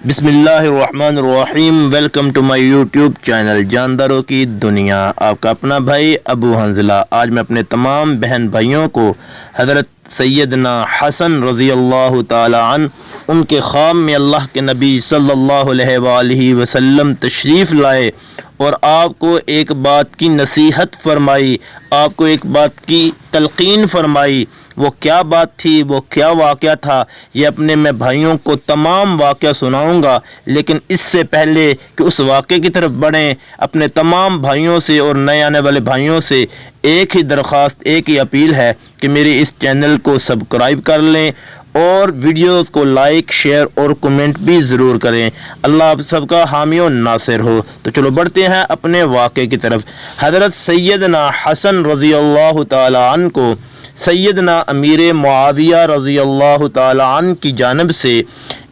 بسم اللہ الرحمن الرحیم۔ Welcome to my YouTube channel جانداروں کی دنیا۔ آپ کا اپنا بھائی ابو حنزلہ۔ آج میں اپنے تمام بہن بھائیوں کو حضرت سیدنا حسن رضی اللہ تعالی عنہ ان کے خواب میں اللہ کے نبی صلی اللہ علیہ وآلہ وسلم تشریف لائے اور آپ کو ایک بات کی نصیحت فرمائی، آپ کو ایک بات کی تلقین فرمائی۔ وہ کیا بات تھی، وہ کیا واقعہ تھا، یہ اپنے میں بھائیوں کو تمام واقعہ سناؤں گا، لیکن اس سے پہلے کہ اس واقعے کی طرف بڑھیں، اپنے تمام بھائیوں سے اور نئے آنے والے بھائیوں سے ایک ہی درخواست، ایک ہی اپیل ہے کہ میرے اس چینل کو سبسکرائب کر لیں اور ویڈیوز کو لائک، شیئر اور کمنٹ بھی ضرور کریں۔ اللہ آپ سب کا حامی و ناصر ہو۔ تو چلو بڑھتے ہیں اپنے واقعے کی طرف۔ حضرت سیدنا حسن رضی اللہ تعالی عنہ کو سیدنا امیر معاویہ رضی اللہ تعالی عنہ کی جانب سے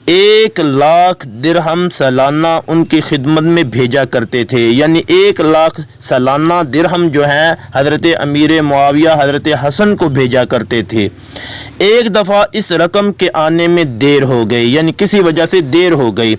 1,00,000 درہم سالانہ ان کی خدمت میں بھیجا کرتے تھے، یعنی 1,00,000 سالانہ درہم جو ہے حضرت امیر معاویہ حضرت حسن کو بھیجا کرتے تھے۔ ایک دفعہ اس رقم کے آنے میں دیر ہو گئی، یعنی کسی وجہ سے دیر ہو گئی،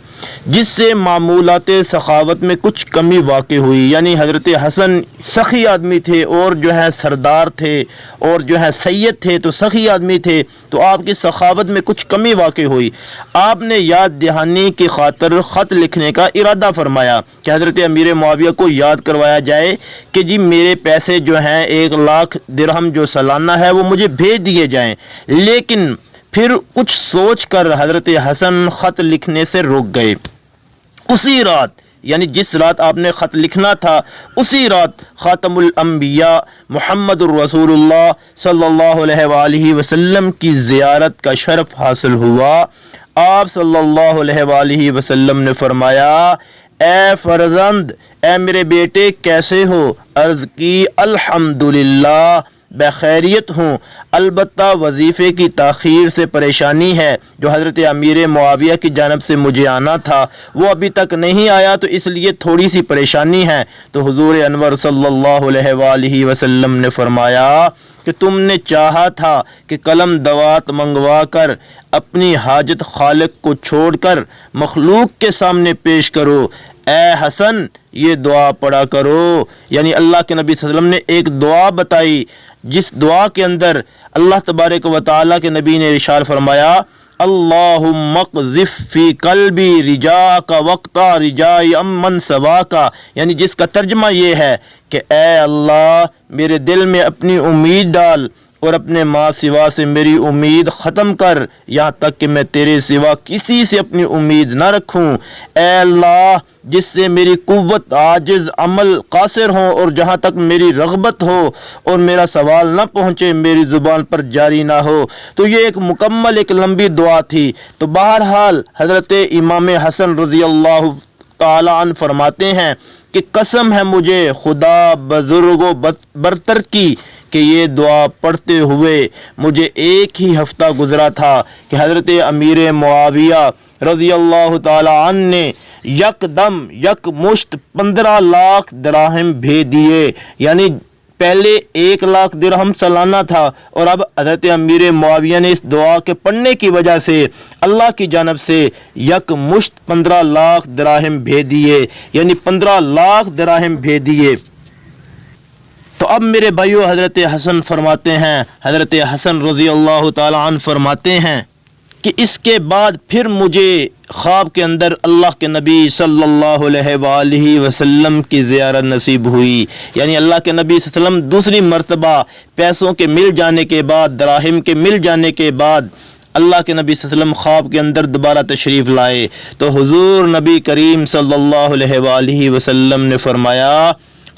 جس سے معمولات سخاوت میں کچھ کمی واقع ہوئی، یعنی حضرت حسن سخی آدمی تھے اور جو ہے سردار تھے اور جو ہے سید تھے، تو سخی آدمی تھے، تو آپ کی سخاوت میں کچھ کمی واقع ہوئی۔ آپ نے یاد دہانی کی خاطر خط لکھنے کا ارادہ فرمایا کہ حضرت امیر معاویہ کو یاد کروایا جائے کہ جی میرے پیسے جو ہیں 1,00,000 درہم جو سالانہ ہے وہ مجھے بھیج دیے جائیں، لیکن پھر کچھ سوچ کر حضرت حسن خط لکھنے سے رک گئے۔ اسی رات، یعنی جس رات آپ نے خط لکھنا تھا، اسی رات خاتم الانبیاء محمد الرسول اللہ صلی اللہ علیہ وآلہ وسلم کی زیارت کا شرف حاصل ہوا۔ آپ صلی اللہ علیہ وآلہ وسلم نے فرمایا، اے فرزند، اے میرے بیٹے کیسے ہو؟ عرض کی الحمدللہ بخیریت ہوں، البتہ وظیفے کی تاخیر سے پریشانی ہے، جو حضرت امیر معاویہ کی جانب سے مجھے آنا تھا وہ ابھی تک نہیں آیا، تو اس لیے تھوڑی سی پریشانی ہے۔ تو حضور انور صلی اللہ علیہ وآلہ وسلم نے فرمایا کہ تم نے چاہا تھا کہ قلم دوات منگوا کر اپنی حاجت خالق کو چھوڑ کر مخلوق کے سامنے پیش کرو۔ اے حسن، یہ دعا پڑھا کرو، یعنی اللہ کے نبی صلی اللہ علیہ وسلم نے ایک دعا بتائی، جس دعا کے اندر اللہ تبارک و تعالیٰ کے نبی نے ارشاد فرمایا، اللہم اقذف فی قلبی رجاءک وقتا رجاء امن سواکا، یعنی جس کا ترجمہ یہ ہے کہ اے اللہ میرے دل میں اپنی امید ڈال اور اپنے ماں سوا سے میری امید ختم کر، یہاں تک کہ میں تیرے سوا کسی سے اپنی امید نہ رکھوں۔ اے اللہ جس سے میری قوت عاجز عمل قاصر ہو اور جہاں تک میری رغبت ہو اور میرا سوال نہ پہنچے میری زبان پر جاری نہ ہو۔ تو یہ ایک مکمل ایک لمبی دعا تھی۔ تو بہرحال حضرت امام حسن رضی اللہ تعالی عنہ فرماتے ہیں کہ قسم ہے مجھے خدا بزرگ و برتر کی کہ یہ دعا پڑھتے ہوئے مجھے ایک ہی ہفتہ گزرا تھا کہ حضرت امیر معاویہ رضی اللہ تعالی عنہ نے یک مشت 15,00,000 دراہم بھیج دیے، یعنی پہلے 1,00,000 درہم سالانہ تھا اور اب حضرت امیر معاویہ نے اس دعا کے پڑھنے کی وجہ سے اللہ کی جانب سے یک مشت 15,00,000 دراہم بھیج دیے، یعنی 15,00,000 دراہم بھیج دیے۔ تو اب میرے بھائیو حضرت حسن فرماتے ہیں، حضرت حسن رضی اللہ تعالی عنہ فرماتے ہیں کہ اس کے بعد پھر مجھے خواب کے اندر اللہ کے نبی صلی اللہ علیہ وآلہ وسلم کی زیارت نصیب ہوئی، یعنی اللہ کے نبی صلی اللہ علیہ وسلم دوسری مرتبہ پیسوں کے مل جانے کے بعد، دراہم کے مل جانے کے بعد اللہ کے نبی صلی اللہ علیہ وسلم خواب کے اندر دوبارہ تشریف لائے۔ تو حضور نبی کریم صلی اللہ علیہ وآلہ وسلم نے فرمایا،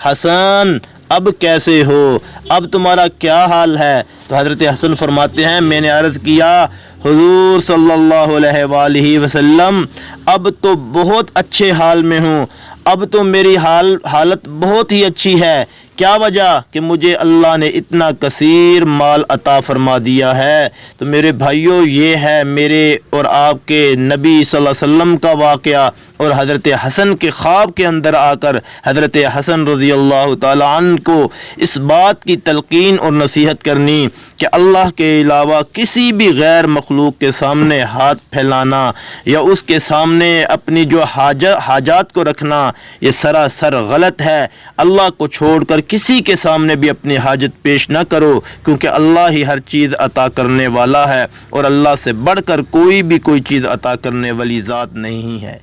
حسن اب کیسے ہو؟ اب تمہارا کیا حال ہے؟ تو حضرت حسن فرماتے ہیں، میں نے عرض کیا حضور صلی اللہ علیہ وآلہ وسلم اب تو بہت اچھے حال میں ہوں، اب تو میری حالت بہت ہی اچھی ہے، کیا وجہ کہ مجھے اللہ نے اتنا کثیر مال عطا فرما دیا ہے۔ تو میرے بھائیوں، یہ ہے میرے اور آپ کے نبی صلی اللہ علیہ وسلم کا واقعہ، اور حضرت حسن کے خواب کے اندر آ کر حضرت حسن رضی اللہ تعالیٰ عنہ کو اس بات کی تلقین اور نصیحت کرنی کہ اللہ کے علاوہ کسی بھی غیر مخلوق کے سامنے ہاتھ پھیلانا یا اس کے سامنے اپنی جو حاجات کو رکھنا یہ سراسر غلط ہے۔ اللہ کو چھوڑ کر کسی کے سامنے بھی اپنی حاجت پیش نہ کرو، کیونکہ اللہ ہی ہر چیز عطا کرنے والا ہے، اور اللہ سے بڑھ کر کوئی بھی کوئی چیز عطا کرنے والی ذات نہیں ہے۔